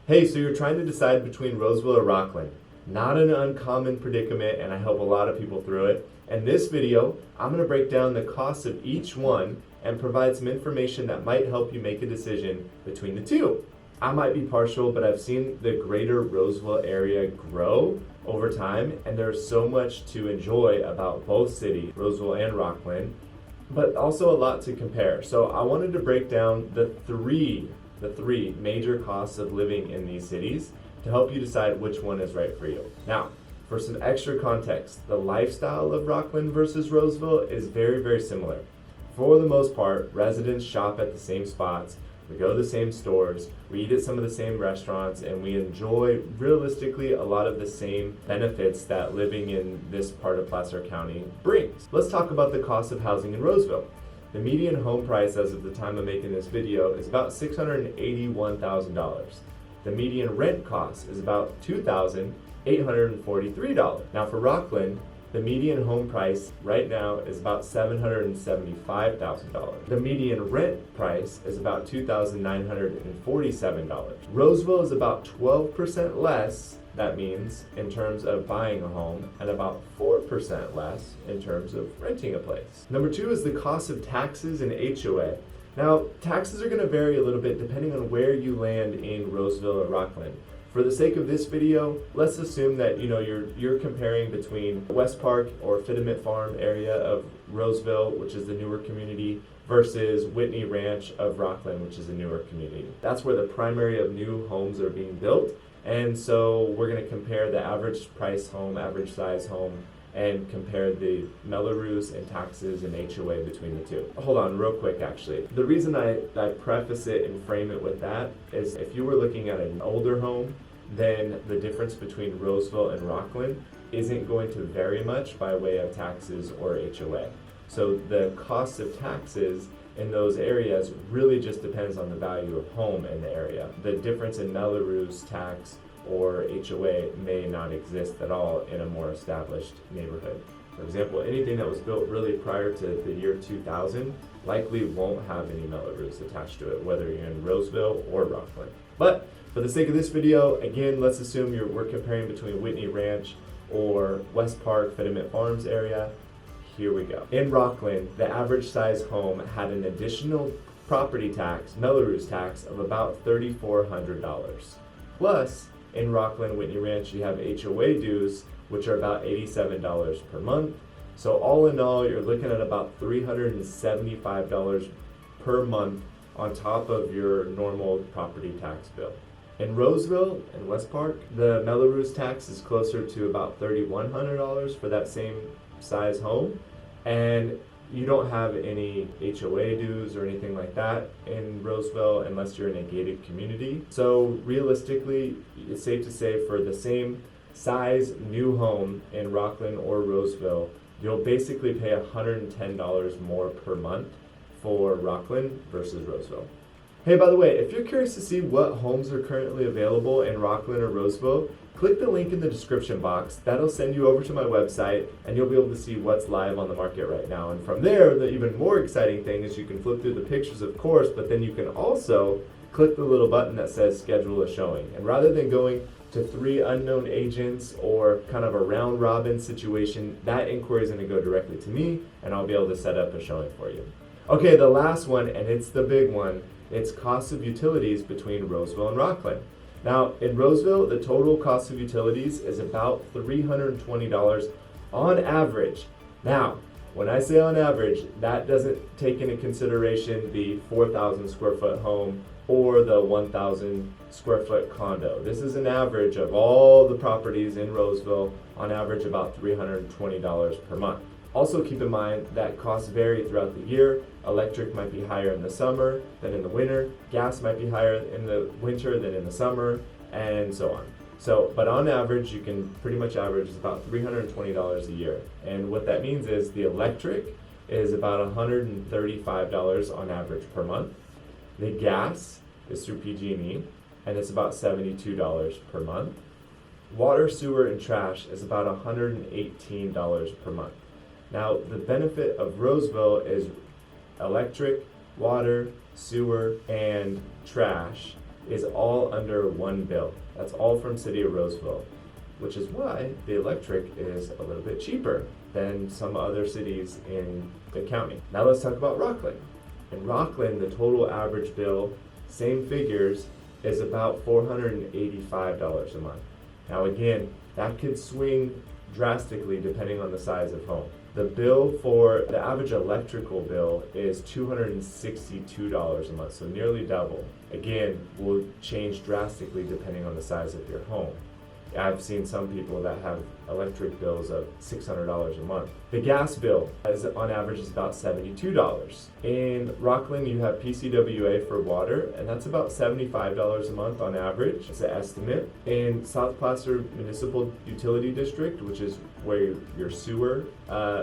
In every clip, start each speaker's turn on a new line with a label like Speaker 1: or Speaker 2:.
Speaker 1: Hey, so you're trying to decide between Roseville or Rocklin. Not an uncommon predicament, and I help a lot of people through it. In this video, I'm going to break down the costs of each one and provide some information that might help you make a decision between the two. I might be partial, but I've seen the greater Roseville area grow over time, and there's so much to enjoy about both cities, Roseville and Rocklin, but also a lot to compare. So I wanted to break down the three major costs of living in these cities to help you decide which one is right for you. Now, for some extra context, the lifestyle of Rocklin versus Roseville is very, very similar. For the most part, residents shop at the same spots, we go to the same stores, we eat at some of the same restaurants, and we enjoy, realistically, a lot of the same benefits that living in this part of Placer County brings. Let's talk about the cost of housing in Roseville. The median home price as of the time of making this video is about $681,000. The median rent cost is about $2,843. Now for Rocklin, the median home price right now is about $775,000. The median rent price is about $2,947. Roseville is about 12% less, that means, in terms of buying a home, and about 4% less in terms of renting a place. Number two is the cost of taxes and HOA. Now, taxes are going to vary a little bit depending on where you land in Roseville or Rocklin. For the sake of this video, let's assume that you're comparing between West Park or Fittement Farm area of Roseville, which is the newer community, versus Whitney Ranch of Rocklin, which is a newer community. That's where the primary of new homes are being built. And so we're going to compare the average price home, average size home, and compare the Melrose and taxes and HOA between the two. Hold on real quick actually. The reason I preface it and frame it with that is if you were looking at an older home, then the difference between Roseville and Rocklin isn't going to vary much by way of taxes or HOA. So the cost of taxes in those areas really just depends on the value of home in the area. The difference in Melrose tax or HOA may not exist at all in a more established neighborhood. For example, anything that was built really prior to the year 2000 likely won't have any Melrose attached to it, whether you're in Roseville or Rocklin. But for the sake of this video, again, let's assume we're comparing between Whitney Ranch or West Park, Fittement Farms area. Here we go. In Rocklin, the average size home had an additional property tax, Melrose tax, of about $3,400. Plus, in Rocklin, Whitney Ranch, you have HOA dues, which are about $87 per month. So all in all, you're looking at about $375 per month on top of your normal property tax bill. In Roseville and West Park, the Melrose tax is closer to about $3,100 for that same size home, and you don't have any HOA dues or anything like that in Roseville unless you're in a gated community. So realistically, it's safe to say for the same size new home in Rocklin or Roseville, you'll basically pay $110 more per month for Rocklin versus Roseville. Hey, by the way, if you're curious to see what homes are currently available in Rocklin or Roseville, click the link in the description box. That'll send you over to my website, and you'll be able to see what's live on the market right now. And from there, the even more exciting thing is you can flip through the pictures, of course, but then you can also click the little button that says schedule a showing. And rather than going to 3 unknown agents or kind of a round robin situation, that inquiry is going to go directly to me, and I'll be able to set up a showing for you. Okay, the last one, and it's the big one. It's cost of utilities between Roseville and Rocklin. Now, in Roseville, the total cost of utilities is about $320 on average. Now, when I say on average, that doesn't take into consideration the 4,000 square foot home or the 1,000 square foot condo. This is an average of all the properties in Roseville, on average about $320 per month. Also keep in mind that costs vary throughout the year. Electric might be higher in the summer than in the winter. Gas might be higher in the winter than in the summer, and so on. But on average, you can pretty much average about $320 a year. And what that means is the electric is about $135 on average per month. The gas is through PG&E, and it's about $72 per month. Water, sewer, and trash is about $118 per month. Now, the benefit of Roseville is electric, water, sewer, and trash is all under one bill. That's all from City of Roseville, which is why the electric is a little bit cheaper than some other cities in the county. Now let's talk about Rocklin. In Rocklin, the total average bill, same figures, is about $485 a month. Now again, that could swing drastically depending on the size of home. The bill for the average electrical bill is $262 a month, so nearly double. Again, will change drastically depending on the size of your home. I've seen some people that have electric bills of $600 a month. The gas bill is on average is about $72. In Rocklin, you have PCWA for water, and that's about $75 a month on average. It's an estimate. In South Placer Municipal Utility District, which is where your sewer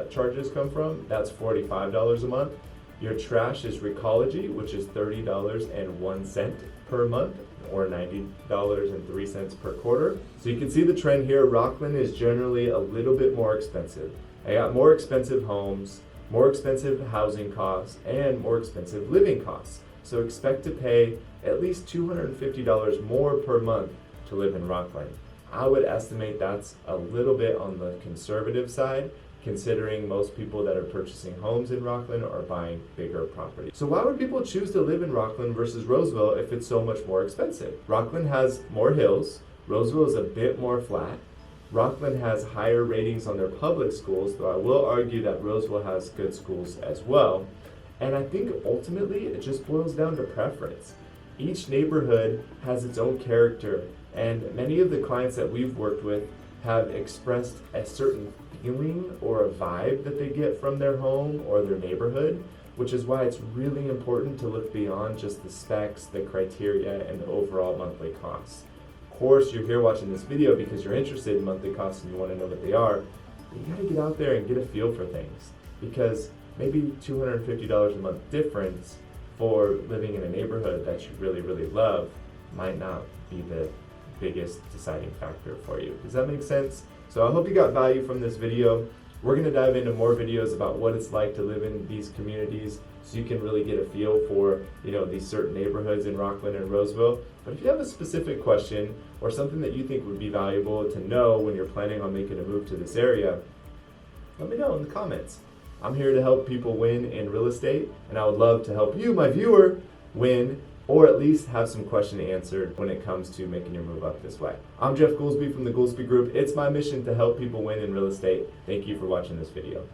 Speaker 1: charges come from, that's $45 a month. Your trash is Recology, which is $30.01 per month, or $90.03 per quarter. So you can see the trend here. Rocklin is generally a little bit more expensive. I got more expensive homes, more expensive housing costs, and more expensive living costs. So expect to pay at least $250 more per month to live in Rocklin. I would estimate that's a little bit on the conservative side, considering most people that are purchasing homes in Rocklin are buying bigger properties. So why would people choose to live in Rocklin versus Roseville if it's so much more expensive? Rocklin has more hills, Roseville is a bit more flat. Rocklin has higher ratings on their public schools, though I will argue that Roseville has good schools as well. And I think ultimately it just boils down to preference. Each neighborhood has its own character, and many of the clients that we've worked with have expressed a certain feeling or a vibe that they get from their home or their neighborhood, which is why it's really important to look beyond just the specs, the criteria, and the overall monthly costs. Of course, you're here watching this video because you're interested in monthly costs and you want to know what they are, but you gotta get out there and get a feel for things, because maybe $250 a month difference for living in a neighborhood that you really, really love might not be the biggest deciding factor for you. Does that make sense? So I hope you got value from this video. We're going to dive into more videos about what it's like to live in these communities so you can really get a feel for, these certain neighborhoods in Rocklin and Roseville. But if you have a specific question or something that you think would be valuable to know when you're planning on making a move to this area, let me know in the comments. I'm here to help people win in real estate, and I would love to help you, my viewer, win, or at least have some question answered when it comes to making your move up this way. I'm Jeff Goolsby from the Goolsby Group. It's my mission to help people win in real estate. Thank you for watching this video.